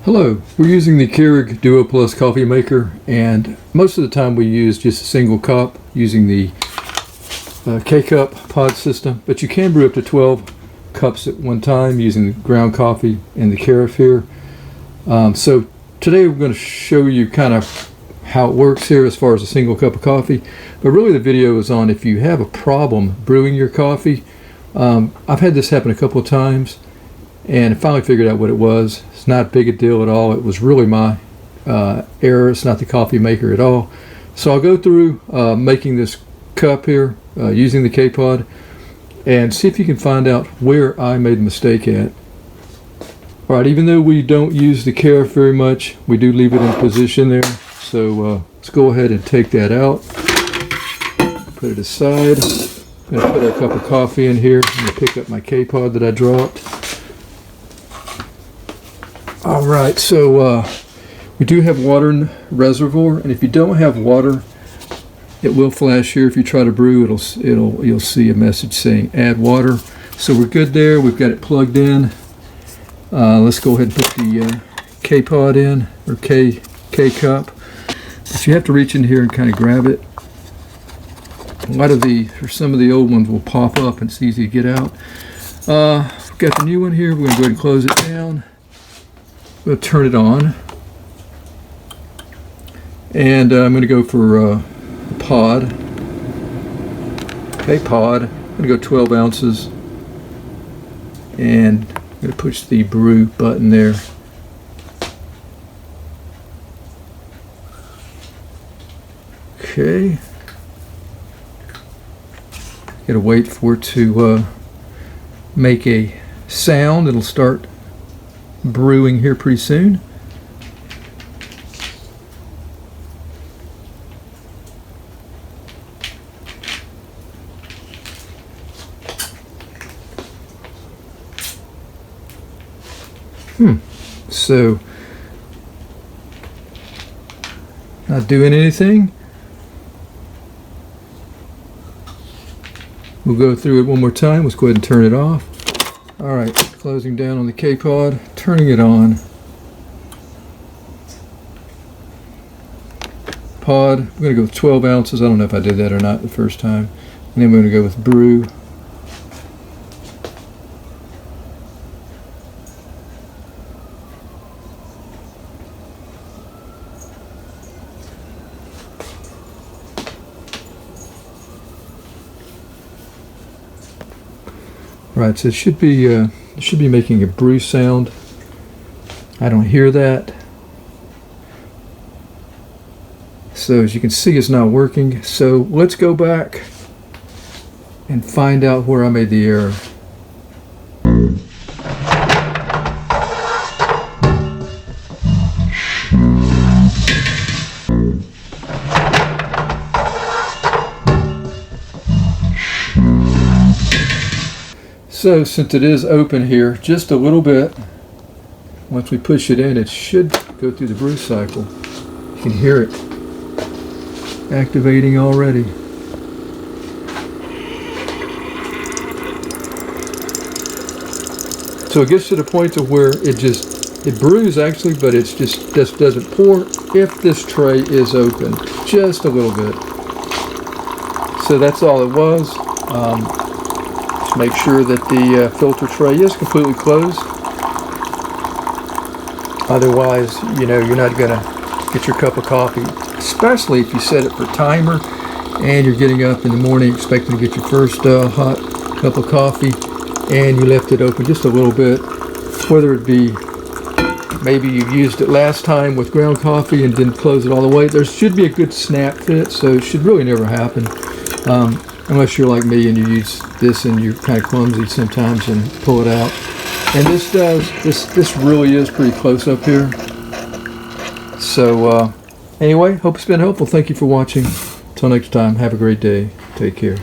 Hello, we're using the Keurig Duo Plus coffee maker, and most of the time we use just a single cup using the K-Cup pod system, but you can brew up to 12 cups at one time using the ground coffee and the Carafe here. So today we're going to show you kind of how it works here as far as a single cup of coffee, but really the video is on if you have a problem brewing your coffee. I've had this happen a couple of times and finally figured out what it was. It's not big a deal at all. It was really my error. It's not the coffee maker at all. So I'll go through making this cup here using the K-Pod and see if you can find out where I made a mistake at. Alright, even though we don't use the Carafe very much, we do leave it in position there. So let's go ahead and take that out. Put it aside. I'm going to put a cup of coffee in here. I'm going to pick up my K-Pod that I dropped. Alright, so we do have water in the reservoir, and if you don't have water, it will flash here. If you try to brew, you'll see a message saying add water. So we're good there. We've got it plugged in. Let's go ahead and put the K-Pod in, or K-Cup. But you have to reach in here and kind of grab it. A lot of or some of the old ones will pop up and it's easy to get out. We've got the new one here. We're going to go ahead and close it down. We'll turn it on. And I'm going to go for a pod. Okay, pod. I'm going to go 12 ounces. And I'm going to push the brew button there. Okay. Got to wait for it to make a sound. It'll start brewing here pretty soon. So not doing anything. We'll go through it one more time. Let's go ahead and turn it off. Alright, closing down on the K-Pod, turning it on. Pod, I'm going to go with 12 ounces. I don't know if I did that or not the first time. And then we're going to go with brew. Right, so it should be making a brew sound. I don't hear that. So as you can see, it's not working. So let's go back and find out where I made the error. So since it is open here just a little bit, once we push it in, it should go through the brew cycle. You can hear it activating already. So it gets to the point to where it brews actually, but it just doesn't pour if this tray is open just a little bit. So that's all it was. Make sure that the filter tray is completely closed. Otherwise, you're not going to get your cup of coffee, especially if you set it for timer and you're getting up in the morning expecting to get your first hot cup of coffee and you left it open just a little bit. Whether it be maybe you used it last time with ground coffee and didn't close it all the way. There should be a good snap fit, so it should really never happen. Unless you're like me and you use this and you're kind of clumsy sometimes and pull it out. And this really is pretty close up here. So anyway, hope it's been helpful. Thank you for watching. Until next time, have a great day. Take care.